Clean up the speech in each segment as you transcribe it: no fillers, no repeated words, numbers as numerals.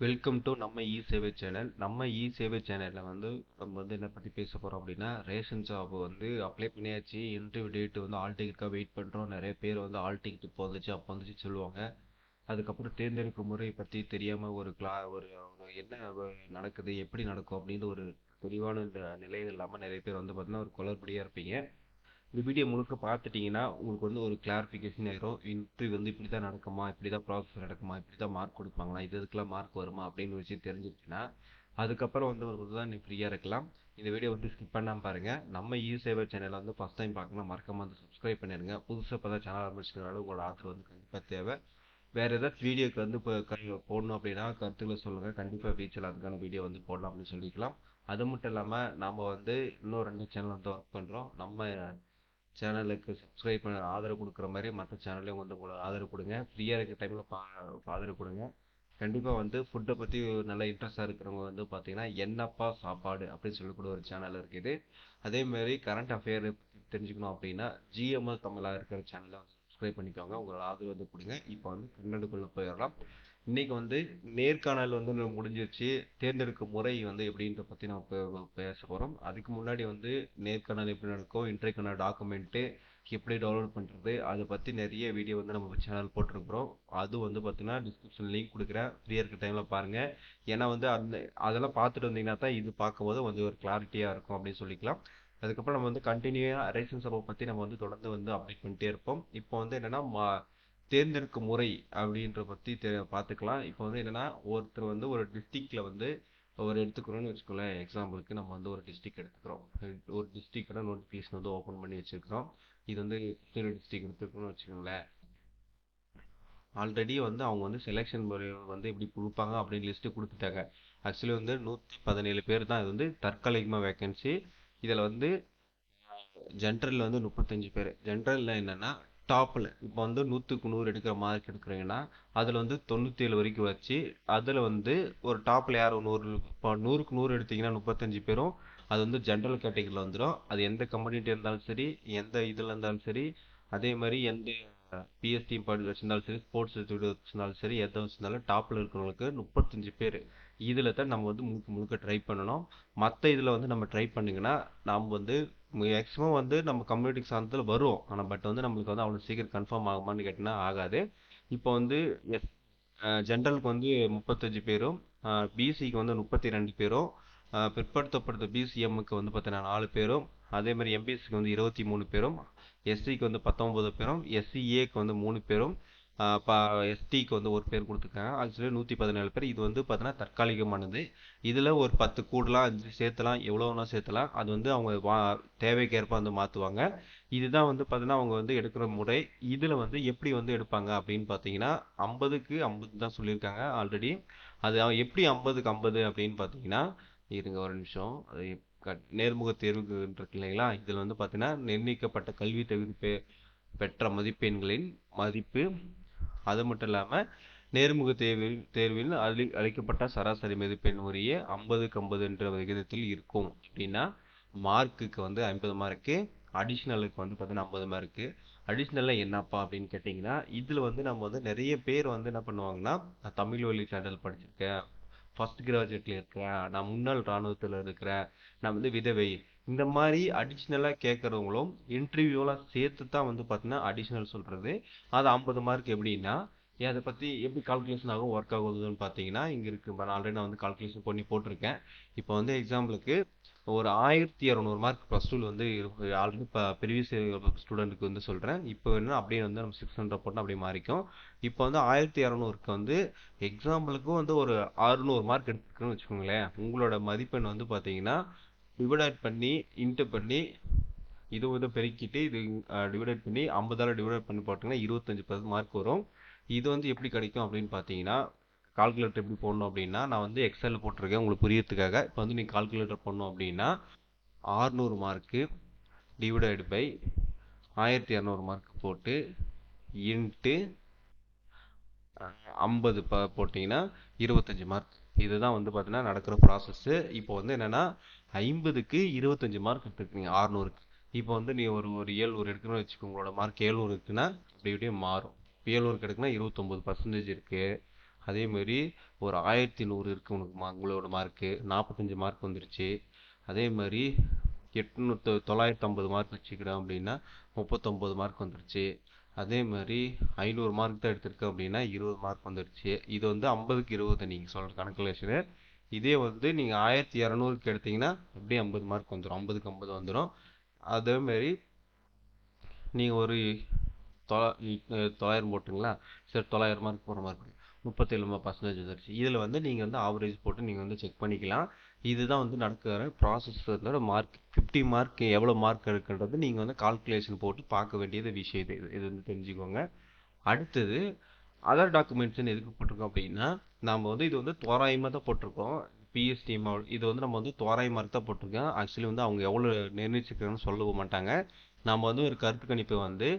Welcome to நம்ம இ சேவை channel. நம்ம இ சேவை சேனலில் நம்ம என்ன பற்றி பேச போகிறோம் அப்படின்னா, ரேஷன் ஜாப் அப்ளை பண்ணியாச்சு. இன்டர்வியூ டேட் ஆல் டிக்கெட்டுக்காக வெயிட் பண்ணுறோம். நிறைய பேர் ஆல் டிக்கெட் இப்போ வந்துச்சு அப்போ வந்துச்சு சொல்லுவாங்க. அதுக்கப்புறம் தேர்ந்தெடுக்கும் முறை பற்றி தெரியாமல் ஒரு நடக்குது, எப்படி நடக்கும் அப்படின்னு ஒரு தெளிவான இந்த நிலையில் இல்லாமல் நிறைய பேர் பார்த்தீங்கன்னா ஒரு குளறுபடியாக இருப்பீங்க. இந்த வீடியோ முழுக்க பார்த்துட்டிங்கன்னா உங்களுக்கு ஒரு கிளாரிஃபிகேஷன் ஆயிரும். இன்டர்வியூ இப்படி தான் நடக்குமா, இப்படி தான் ப்ராசஸ் நடக்குமா, இப்படி தான் மார்க் கொடுப்பாங்களா, இதுக்கெல்லாம் மார்க் வருமா அப்படின்னு விஷயம் தெரிஞ்சிருச்சுன்னா அதுக்கப்புறம் ஒரு தான் நீ ஃப்ரீயாக இருக்கலாம். இந்த வீடியோ ஸ்கிப் பண்ணாமல் பாருங்கள். நம்ம இ சேவை சேனலை ஃபஸ்ட் டைம் பார்க்கணும், மறக்காம சப்ஸ்கிரைப் பண்ணிடுங்க. புதுசாக இப்போ தான் சேனல் ஆரம்பிச்சிருந்தாலும் உங்களோட ஆதரவு கண்டிப்பாக தேவை. வேறு ஏதாச்சும் வீடியோக்கு இப்போ போடணும் அப்படின்னா கருத்துக்களை சொல்லுங்கள். கண்டிப்பாக ஃபியூச்சரில் அதுக்கான வீடியோ போடலாம் அப்படின்னு சொல்லிக்கலாம். அது மட்டும் இல்லாமல் நாம் இன்னும் 2 சேனல் ஒர்க் பண்ணுறோம். நம்ம சேனலுக்கு சப்ஸ்கிரைப் பண்ண ஆதரவு கொடுக்குற மாதிரி மற்ற சேனல்லையும் உங்களை ஆதரவு கொடுங்க. ஃப்ரீயாக இருக்கிற டைமில் ஆதரவு கொடுங்க. கண்டிப்பாக ஃபுட்டை பற்றி நல்ல இன்ட்ரெஸ்டாக இருக்கிறவங்க பார்த்தீங்கன்னா என்னப்பா சாப்பாடு அப்படின்னு சொல்லக்கூடிய ஒரு சேனல் இருக்குது. அதேமாரி கரண்ட் அஃபேர் தெரிஞ்சுக்கணும் அப்படின்னா ஜிஎம்எல் தமிழாக இருக்கிற சேனலை சப்ஸ்கிரைப் பண்ணிக்கோங்க. உங்களோட ஆதரவு கொடுங்க. இப்போ கன்னடுக்குள்ளே போயிடலாம். இன்னைக்கு நேர்காணல் முடிஞ்சிருச்சு. தேர்ந்தெடுக்கும் முறை எப்படின்ற பற்றி நம்ம பேச போகிறோம். அதுக்கு முன்னாடி நேர்காணல் எப்படி நடக்கும், இன்றைக்கான டாக்குமெண்ட்டு எப்படி டவுன்லோட் பண்ணுறது, அதை பற்றி நிறைய வீடியோ நம்ம சேனல் போட்டிருக்கிறோம். அது பார்த்தீங்கன்னா டிஸ்கிரிப்ஷன் லிங்க் கொடுக்குறேன். ஃப்ரீயாக இருக்கிற டைமில் பாருங்கள். ஏன்னா அதெல்லாம் பார்த்துட்டு வந்தீங்கன்னா தான் இது பார்க்கும்போது ஒரு கிளாரிட்டியாக இருக்கும் அப்படின்னு சொல்லிக்கலாம். அதுக்கப்புறம் நம்ம கண்டினியூவாக ரேஷன் சபை பற்றி நம்ம தொடர்ந்து அப்டேட் பண்ணிட்டே இருப்போம். இப்போ என்னென்னா தேர்ந்தெடுக்கும் முறை அப்படின்ற பற்றி பார்த்துக்கலாம். இப்போ என்னென்னா ஒருத்தர் ஒரு டிஸ்ட்ரிக்டில் ஒரு எடுத்துக்கிறோன்னு வச்சுக்கோங்களேன். எக்ஸாம்பிளுக்கு நம்ம ஒரு டிஸ்ட்ரிக்ட் எடுத்துக்கிறோம். ஒரு டிஸ்ட்ரிக்டோட நோட்டிஃபிகேஷன் ஓப்பன் பண்ணி வச்சுருக்கிறோம். இது கிருஷ்ணகிரி டிஸ்ட்ரிக்ட் எடுத்துக்கிறோன்னு வச்சுக்கோங்களேன். ஆல்ரெடி அவங்க செலெக்ஷன் முறை எப்படி கொடுப்பாங்க அப்படின்னு லிஸ்ட்டு கொடுத்துட்டாங்க. ஆக்சுவலி 117 பேர் தான் இது தற்காலிகமாக வேக்கன்சி. இதில் ஜென்ரலில் 35 பேர். ஜென்ரலில் என்னென்னா டாப்பில் இப்போ 100க்கு 100 எடுக்கிற மார்க் எடுக்கிறீங்கன்னா அதில் 97 வரைக்கும் வச்சு அதில் ஒரு டாப்பில் யார் 100 இப்போ 100க்கு 100 எடுத்தீங்கன்னா 35 பேரும் அது ஜென்ரல் கேட்டகரியில் வந்துடும். அது எந்த கம்யூனிட்டி இருந்தாலும் சரி, எந்த இதில் இருந்தாலும் சரி, அதே மாதிரி எந்த பிஎஸ்டி வச்சிருந்தாலும் சரி, ஸ்போர்ட்ஸ் வச்சிருந்தாலும் சரி, எதை வச்சிருந்தாலும் டாப்பில் இருக்கிறவங்களுக்கு 35 பேர். இதில் தான் நம்ம முழுக்க முழுக்க ட்ரை பண்ணணும். மற்ற இதில் நம்ம ட்ரை பண்ணிங்கன்னா நம்ம மேக்ஸிமம் நம்ம கம்யூனிட்டிக்கு சார்ந்ததில் வரும். ஆனால் பட் நம்மளுக்கு அவ்வளோ சீக்கிரம் கன்ஃபார்ம் ஆகுமான்னு கேட்டிங்கன்னா ஆகாது. இப்போ எஸ் ஜென்ரலுக்கு 35 பேரும், பிசிக்கு 32 பேரும், பிற்படுத்தப்பட்ட பிசிஎம்முக்கு பார்த்தீங்கன்னா 4 பேரும், அதே மாதிரி எம்பிசிக்கு 23 பேரும், எஸ்சிக்கு 19 பேரும், எஸ்சிஏக்கு 3 பேரும், எஸ்டிக்கு 1 பேர் கொடுத்துருக்காங்க. ஆக்சுவலி 117 பேர். இது பார்த்தீங்கன்னா தற்காலிகமானது. இதில் ஒரு 10 கூடலாம், 5 சேர்த்தலாம், எவ்வளோனா சேர்த்தலாம். அது அவங்க தேவைக்கேற்ப மாற்றுவாங்க. இதுதான் பார்த்தீங்கன்னா அவங்க எடுக்கிற முறை. இதில் எப்படி எடுப்பாங்க அப்படின்னு பார்த்தீங்கன்னா 50க்கு 50 தான் சொல்லியிருக்காங்க ஆல்ரெடி. அது எப்படி 50க்கு 50 அப்படின்னு பார்த்தீங்கன்னா, இருங்க ஒரு நிமிஷம். அது நேர்முக தேர்வு இருக்கு இல்லைங்களா, இதில் பார்த்தீங்கன்னா நிர்ணயிக்கப்பட்ட கல்வி தகுதி பெற்ற மதிப்பெண்களின் மதிப்பு, அது மட்டும் இல்லாமல் நேர்முக தேர்வில் அளிக்கப்பட்ட சராசரி மதிப்பெண் உரிய 50க்கு 50 என்ற விகிதத்தில் இருக்கும். அப்படின்னா மார்க்குக்கு 50 மார்க்கு, அடிஷ்னலுக்கு பார்த்தீங்கன்னா 50 மார்க்கு. அடிஷ்னலில் என்னப்பா அப்படின்னு கேட்டிங்கன்னா, இதில் நம்ம நிறைய பேர் என்ன பண்ணுவாங்கன்னா, நான் தமிழ் வழி சேனல் படிச்சிருக்கேன், ஃபர்ஸ்ட் கிராஜுவேட்டில் இருக்கிறேன், நான் முன்னாள் இராணுவத்தில் இருக்கிறேன், நான் விதவை, இந்த மாதிரி அடிஷ்னலாக கேட்குறவங்களும் இன்டர்வியூலாம் சேர்த்து தான் பார்த்தீங்கன்னா அடிஷ்னல் சொல்கிறது. அது 50 மார்க். எப்படின்னா அதை பற்றி எப்படி கால்குலேஷன் ஆகும், ஒர்க் ஆகுதுன்னு பார்த்தீங்கன்னா இங்கே இருக்குது. நான் ஆல்ரெடி நான் கால்குலேஷன் பண்ணி போட்டிருக்கேன். இப்போ எக்ஸாம்பிளுக்கு ஒரு 1200 மார்க் ப்ளஸ் டூவில் ஆல்ரெடி இப்போ ப்ரீவியஸ் ஸ்டூடெண்ட்டுக்கு சொல்கிறேன். இப்போ என்ன அப்படியே நம்ம 600 போட்டால் அப்படியே மாறிக்கும். இப்போ 1200க்கு எக்ஸாம்பிளுக்கு ஒரு 600 மார்க் எடுத்துக்கணும்னு வச்சுக்கோங்களேன். உங்களோட மதிப்பெண் பார்த்தீங்கன்னா டிவைட் பண்ணி இன்ட்டு பண்ணி இது பெருக்கிட்டு இது டிவைட் பண்ணி 50ஆல் டிவைட் பண்ணி போட்டிங்கன்னா 25% மார்க் வரும். இது எப்படி கிடைக்கும் அப்படின்னு பார்த்தீங்கன்னா, கால்குலேட்டர் எப்படி போடணும் அப்படின்னா, நான் எக்ஸலில் போட்டிருக்கேன் உங்களுக்கு புரியறதுக்காக. இப்போ நீங்கள் கால்குலேட்டர் போடணும் அப்படின்னா 600 மார்க்கு டிவைடட் பை 1200 மார்க் போட்டு இன்ட்டு 50 போட்டிங்கன்னா 25 மார்க். இதுதான் பார்த்தீங்கன்னா நடக்கிற ப்ராசஸ்ஸு. இப்போ என்னென்னா 50க்கு 25 மார்க் எடுத்துருக்கீங்க 600க்கு. இப்போ நீ ஒரு 700 எடுக்கணும்னு வச்சுக்கோங்க. உங்களோட மார்க் 700 இருக்குன்னா அப்படி இப்படியே மாறும். 700 எடுக்குன்னா 29% இருக்குது. அதே மாதிரி ஒரு 1100 இருக்கு உனக்கு உங்களோட மார்க்கு 45 மார்க் வந்துருச்சு. அதே மாதிரி 950 மார்க் வச்சுக்கிறோம் அப்படின்னா 39 மார்க் வந்துருச்சு. அதே மாதிரி 500 மார்க் தான் எடுத்திருக்க அப்படின்னா 20 மார்க் வந்துருச்சு. இது வந்து 50க்கு 20 நீங்கள் சொல்கிற கால்குலேஷனு. இதே வந்து நீங்கள் 1200க்கு எடுத்தீங்கன்னா அப்படியே 50 மார்க் வந்துடும், 50க்கு 50 வந்துடும். அதே மாதிரி நீங்கள் ஒரு 900 போட்டுங்களா, சரி 900 மார்க் போகிற மார்க் 37% வந்துருச்சு. இதில் வந்து நீங்கள் வந்து ஆவரேஜ் போட்டு நீங்கள் வந்து செக் பண்ணிக்கலாம். இதுதான் வந்து நடக்கிற ப்ராசஸ். மார்க் 50 மார்க் எவ்வளோ மார்க் இருக்குன்றது நீங்கள் வந்து கால்குலேஷன் போட்டு பார்க்க வேண்டியது விஷயம். இது வந்து தெரிஞ்சுக்கோங்க. அடுத்தது அதர் டாக்குமெண்ட்ஸ்னு எதுக்கு போட்டிருக்கோம் அப்படின்னா, நம்ம வந்து இது வந்து தோராயமாக தான் போட்டிருக்கோம். பிஎஸ்டி இது வந்து நம்ம வந்து தோராயமாக தான் போட்டிருக்கோம். ஆக்சுவலி வந்து அவங்க எவ்வளோ நிர்ணயிச்சிருக்காங்கன்னு சொல்லவும் மாட்டாங்க. நம்ம வந்து ஒரு கருத்து கணிப்பு வந்து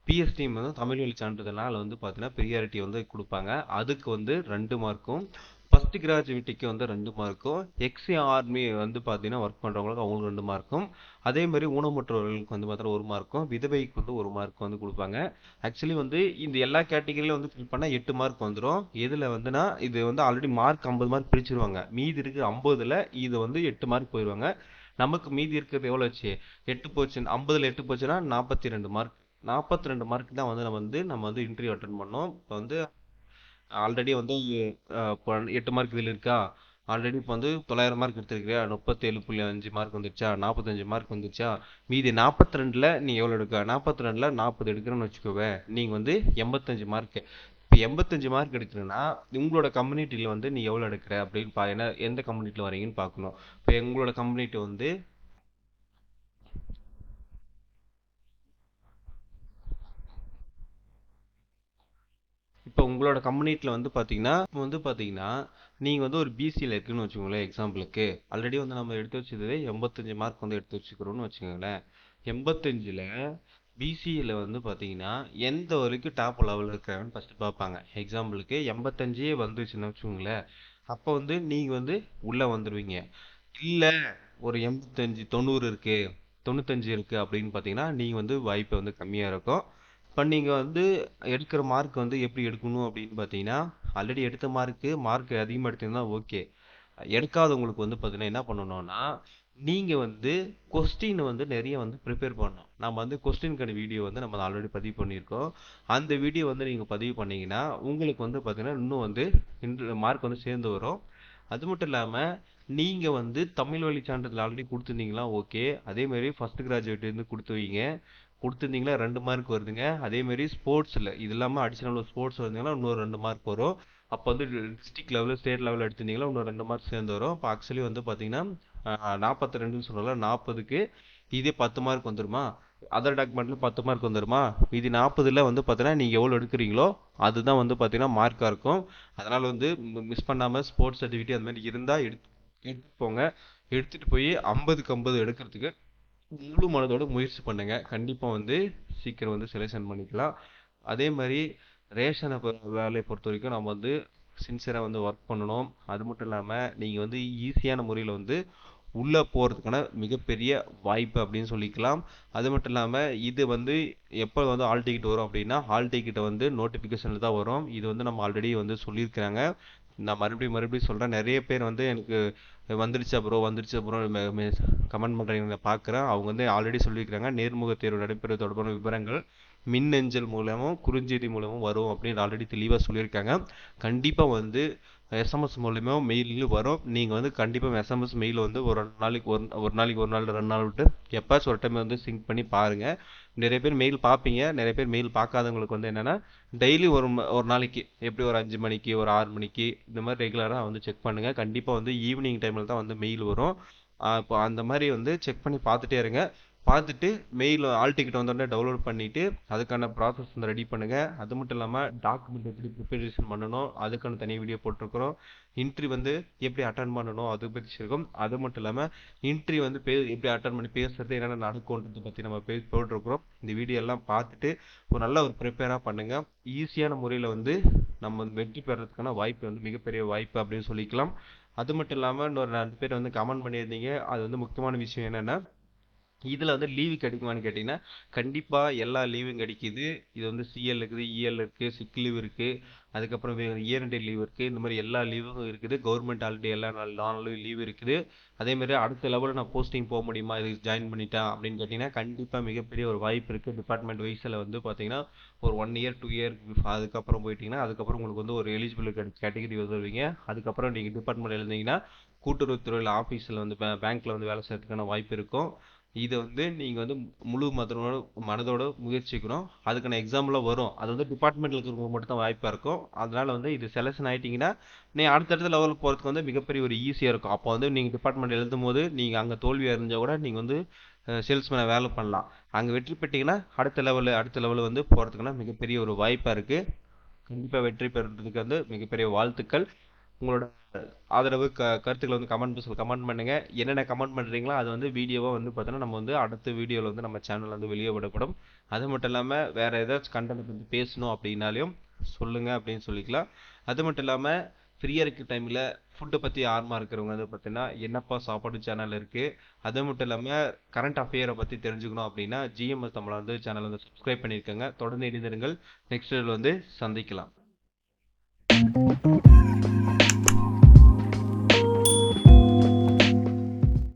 பிஎஸ்டி வந்து தமிழ் வழி சான்றிதழ்னால வந்து பார்த்தீங்கன்னா ப்ரியாரிட்டி வந்து கொடுப்பாங்க. அதுக்கு வந்து 2 மார்க்கும், ஃபர்ஸ்ட் கிராஜுவேட்டிக்கு வந்து 2 மார்க்கும், எக்ஸி ஆர்மி வந்து பார்த்தீங்கன்னா ஒர்க் பண்ணுறவங்களுக்கு அவங்களுக்கு 2 மார்க்கும், அதே மாதிரி ஊனமுற்றவர்களுக்கு வந்து பார்த்தீங்கன்னா 1 மார்க்கும், விதவைக்கு வந்து 1 மார்க் வந்து கொடுப்பாங்க. ஆக்சுவலி வந்து இந்த எல்லா கேட்டகரியிலும் வந்து ஃபில் பண்ணால் 8 மார்க் வந்துடும். இதில் வந்துன்னா இது வந்து ஆல்ரெடி மார்க் 50 மார்க் பிரிச்சிருவாங்க. மீதி இருக்கு 50ல் இது வந்து 8 மார்க் போயிடுவாங்க. நமக்கு மீதி இருக்கிறது எவ்வளோ வச்சு 8 போச்சு, 50ல் 8 போச்சுன்னா 42 மார்க். 42 மார்க் தான் வந்து நம்ம வந்து இன்டர்வியூ அட்டன் பண்ணோம். இப்போ வந்து ஆல்ரெடி வந்து இப்போ 8 மார்க் இதில் இருக்கா, ஆல்ரெடி இப்போ வந்து 900 மார்க் எடுத்திருக்கியா, 37.5 மார்க் வந்துருச்சா, 45 மார்க் வந்துருச்சா, மீதி 42ல் நீ எவ்வளோ எடுக்க, 42ல் 40 எடுக்கிறேன்னு வச்சுக்கோவே, நீங்கள் வந்து 85 மார்க்கு. இப்போ 85 மார்க் எடுக்கிறேன்னா உங்களோட கம்யூனிட்டியில் வந்து நீ எவ்வளோ எடுக்கிற அப்படின்னு ஏன்னா எந்த கம்யூனிட்டியில் வரீங்கன்னு பார்க்கணும். இப்போ எங்களோட கம்யூனிட்டி வந்து இப்போ உங்களோட கம்யூனிட்டியில் வந்து பார்த்தீங்கன்னா நீங்கள் வந்து ஒரு பிசியில் இருக்குன்னு வச்சுக்கோங்களேன். எக்ஸாம்பிளுக்கு ஆல்ரெடி வந்து நம்ம எடுத்து வச்சது 85 மார்க் வந்து எடுத்து வச்சுக்கிறோன்னு வச்சுக்கோங்களேன். 85ல் பிசியில் வந்து பார்த்தீங்கன்னா எந்த வரைக்கும் டாப் லெவலில் இருக்கிறாங்கன்னு ஃபஸ்ட்டு பார்ப்பாங்க. எக்ஸாம்பிளுக்கு 85 வந்துச்சுன்னு வச்சுக்கோங்களேன். அப்போ வந்து நீங்கள் வந்து உள்ளே வந்துடுவீங்க. இல்லை ஒரு 85 90 இருக்கு, 95 இருக்கு அப்படின்னு பார்த்தீங்கன்னா நீங்கள் வந்து வாய்ப்பு வந்து கம்மியாக இருக்கும். இப்போ நீங்கள் வந்து எடுக்கிற மார்க் வந்து எப்படி எடுக்கணும் அப்படின்னு பார்த்தீங்கன்னா, ஆல்ரெடி எடுத்த மார்க் அதிகமாக எடுத்தீங்கன்னா ஓகே. எடுக்காதவங்களுக்கு வந்து பார்த்தீங்கன்னா என்ன பண்ணணும்னா, நீங்கள் வந்து கொஸ்டின் வந்து நிறைய வந்து ப்ரிப்பேர் பண்ணணும். நம்ம வந்து கொஸ்டினுக்கான வீடியோ வந்து நம்ம ஆல்ரெடி பதிவு பண்ணியிருக்கோம். அந்த வீடியோ வந்து நீங்கள் பதிவு பண்ணீங்கன்னா உங்களுக்கு வந்து பார்த்தீங்கன்னா இன்னும் வந்து மார்க் வந்து சேர்ந்து வரும். அது மட்டும் இல்லாமல் நீங்கள் வந்து தமிழ் வழி சான்றிதழ் ஆல்ரெடி கொடுத்துருந்தீங்களா ஓகே. அதேமாரி ஃபஸ்ட் கிராஜுவேட் வந்து கொடுத்து வைங்க. கொடுத்துருந்தீங்களா 2 மார்க் வருதுங்க. அதேமாரி ஸ்போர்ட்ஸில் இது இல்லாமல் அடிஷனல் ஸ்போர்ட்ஸ் வந்தீங்கன்னா இன்னொரு 2 மார்க் வரும். அப்போ வந்து டிஸ்ட்ரிக்ட் லெவலில் ஸ்டேட் லெவலில் எடுத்திருந்தீங்களா இன்னொரு 2 மார்க் சேர்ந்து வரும். இப்போ ஆக்சுவலி வந்து பார்த்தீங்கன்னா 42ன்னு சொல்லல, 40க்கு இதே 10 மார்க் வந்துருமா, அதர் டாக்குமெண்ட்ல 10 மார்க் வந்துருமா, இது 40ல் வந்து பார்த்தீங்கன்னா நீங்கள் எவ்வளோ எடுக்கிறீங்களோ அதுதான் வந்து பார்த்தீங்கன்னா மார்க்காக இருக்கும். அதனால் வந்து மிஸ் பண்ணாமல் ஸ்போர்ட்ஸ் சர்டிஃபிகேட் அது மாதிரி இருந்தால் எடுத்துட்டு போங்க. எடுத்துகிட்டு போய் 50க்கு 50 எடுக்கிறதுக்கு முழு மனதோட முயற்சி பண்ணுங்க. கண்டிப்பாக வந்து சீக்கிரம் வந்து செலெக்ஷன் பண்ணிக்கலாம். அதே மாதிரி ரேஷனை வேலையை பொறுத்த வரைக்கும் நம்ம வந்து சின்சியராக வந்து ஒர்க் பண்ணணும். அது மட்டும் இல்லாமல் நீங்கள் வந்து ஈஸியான முறையில் வந்து உள்ளே போகிறதுக்கான மிகப்பெரிய வாய்ப்பு அப்படின்னு சொல்லிக்கலாம். அது மட்டும் இல்லாமல் இது வந்து எப்போ வந்து ஹால் டிக்கெட் வரும் அப்படின்னா, ஹால் டிக்கெட்டை வந்து நோட்டிஃபிகேஷனில் தான் வரும். இது வந்து நம்ம ஆல்ரெடி வந்து சொல்லியிருக்கிறாங்க. நான் மறுபடியும் மறுபடியும் சொல்கிறேன். நிறைய பேர் வந்து எனக்கு வந்துருச்சா ப்ரோ வந்துருச்சா ப்ரோ கமெண்ட் பண்ணுறீங்க பார்க்குறேன். அவங்க வந்து ஆல்ரெடி சொல்லியிருக்கிறாங்க நேர்முக தேர்வு நடைபெறுவது தொடர்பான விவரங்கள் மின்னஞ்சல் மூலமும் குறுஞ்செய்தி மூலமும் வரும் அப்படின்னு ஆல்ரெடி தெளிவாக சொல்லியிருக்காங்க. கண்டிப்பாக வந்து எஸ்எம்எஸ் மூலயமா மெயிலும் வரும். நீங்கள் வந்து கண்டிப்பாக எஸ்எம்எஸ் மெயில் வந்து ஒரு நாளைக்கு ஒரு நாளைக்கு ஒரு நாள் 2 நாள் விட்டு எப்போச்சும் ஒரு டைம் வந்து சிங்க் பண்ணி பாருங்கள். நிறைய பேர் மெயில் பார்ப்பீங்க, நிறைய பேர் மெயில் பார்க்காதவங்களுக்கு வந்து என்னென்னா டெய்லி ஒரு நாளைக்கு எப்படி ஒரு 5 மணிக்கு ஒரு 6 மணிக்கு இந்த மாதிரி ரெகுலராக வந்து செக் பண்ணுங்கள். கண்டிப்பாக வந்து ஈவினிங் டைமில் தான் வந்து மெயில் வரும். இப்போ அந்த மாதிரி வந்து செக் பண்ணி பார்த்துட்டே இருங்க. பார்த்துட்டு மெயில் ஆல் டிக்கெட் வந்தோடனே டவுன்லோட் பண்ணிவிட்டு அதுக்கான ப்ராசஸ் வந்து ரெடி பண்ணுங்கள். அது மட்டும் இல்லாமல் டாக்குமெண்ட் எப்படி ப்ரிப்பரேஷன் பண்ணணும் அதுக்கான தனி வீடியோ போட்டிருக்கிறோம். இன்ட்ரி வந்து எப்படி அட்டன் பண்ணணும் அது பற்றி இருக்கும். அது மட்டும் இல்லாமல் இன்ட்ரி வந்து எப்படி அட்டன் பண்ணி பேசுறது என்னென்ன நடக்கும்ன்றதை பற்றி நம்ம போட்டிருக்கிறோம். இந்த வீடியோ எல்லாம் பார்த்துட்டு ஒரு நல்ல ஒரு ப்ரிப்பேராக பண்ணுங்கள். ஈஸியான முறையில் வந்து நம்ம வெற்றி பெறதுக்கான வாய்ப்பு வந்து மிகப்பெரிய வாய்ப்பு அப்படின்னு சொல்லிக்கலாம். அது மட்டும் இல்லாமல் இன்னொரு 2 பேர் வந்து கமெண்ட் பண்ணியிருந்தீங்க. அது வந்து முக்கியமான விஷயம் என்னென்னா, இதில் வந்து லீவு கிடைக்குமான்னு கேட்டிங்கன்னா கண்டிப்பாக எல்லா லீவும் கிடைக்கிது. இது வந்து சிஎல் இருக்குது, இஎல் இருக்குது, சிக் லீவ் இருக்குது, அதுக்கப்புறம் இயர் எண்ட் லீவ் இருக்குது. இந்த மாதிரி எல்லா லீவும் இருக்குது. கவர்மெண்ட் ஹாலிடே எல்லா நாளும் லீவ் இருக்குது. அதேமாதிரி அடுத்த லெவலில் நான் போஸ்டிங் போக முடியுமா இதுக்கு ஜாயின் பண்ணிட்டேன் அப்படின்னு கேட்டிங்கன்னா கண்டிப்பாக மிகப்பெரிய ஒரு வாய்ப்பு இருக்குது. டிபார்ட்மெண்ட் வைஸில் வந்து பார்த்தீங்கன்னா ஒரு 1 இயர் 2 இயர் அதுக்கப்புறம் போயிட்டீங்கன்னா அதுக்கப்புறம் உங்களுக்கு வந்து ஒரு எலிஜிபிள் கேட்டகரி வந்துடுவீங்க. அதுக்கப்புறம் நீங்கள் டிபார்ட்மெண்ட் எழுந்தீங்கன்னா கூட்டுறவுத்துறையில் ஆஃபீஸில் வந்து பேங்க்கில் வந்து வேலை செய்யறதுக்கான வாய்ப்பு இருக்கும். இதை வந்து நீங்கள் வந்து முழு மனதோட முயற்சிக்கணும். அதுக்கான எக்ஸாம்லாம் வரும். அது வந்து டிபார்ட்மெண்ட்டில் இருக்கிறவங்க மட்டும் தான் வாய்ப்பாக இருக்கும். அதனால் வந்து இது செலெக்ஷன் ஆகிட்டிங்கன்னா நீங்கள் அடுத்தடுத்த லெவலுக்கு போகிறதுக்கு வந்து மிகப்பெரிய ஒரு ஈஸியாக இருக்கும். அப்போ வந்து நீங்கள் டிபார்ட்மெண்ட் எழுதும் போது நீங்கள் அங்கே தோல்வியாக இருந்தால் கூட நீங்கள் வந்து சேல்ஸ்மேனை வேலை பண்ணலாம். அங்கே வெற்றி பெற்றீங்கன்னா அடுத்த லெவலு வந்து போகிறதுக்குன்னா மிகப்பெரிய ஒரு வாய்ப்பாக இருக்குது. கண்டிப்பாக வெற்றி பெறுறதுக்கு வந்து மிகப்பெரிய வாழ்த்துக்கள். உங்களோட ஆதரவு கருத்துக்களை வந்து கமெண்ட் பண்ணுங்க. என்னென்ன கமெண்ட் பண்ணுறீங்களோ அது வந்து வீடியோவாக வந்து பார்த்தோன்னா நம்ம வந்து அடுத்த வீடியோவில் வந்து நம்ம சேனல் வந்து வெளியே விடப்படும். அது மட்டும் இல்லாமல் வேறு ஏதாச்சும் கண்டென்ட் வந்து பேசணும் அப்படின்னாலையும் சொல்லுங்கள் அப்படின்னு சொல்லிக்கலாம். அது மட்டும் இல்லாமல் ஃப்ரீயாக இருக்க டைமில் ஃபுட்டை பற்றி ஆர்வமாக இருக்கிறவங்க வந்து பார்த்தீங்கன்னா என்னப்பா சாப்பாடு சேனல் இருக்குது. அது மட்டும் இல்லாமல் கரண்ட் அஃபேரை பற்றி தெரிஞ்சுக்கணும் அப்படின்னா ஜிஎம்எஸ் தமிழ் வந்து சேனல் வந்து சப்ஸ்கிரைப் பண்ணியிருக்கேங்க. தொடர்ந்து இணைந்திருங்கள். நெக்ஸ்ட் வந்து சந்திக்கலாம்.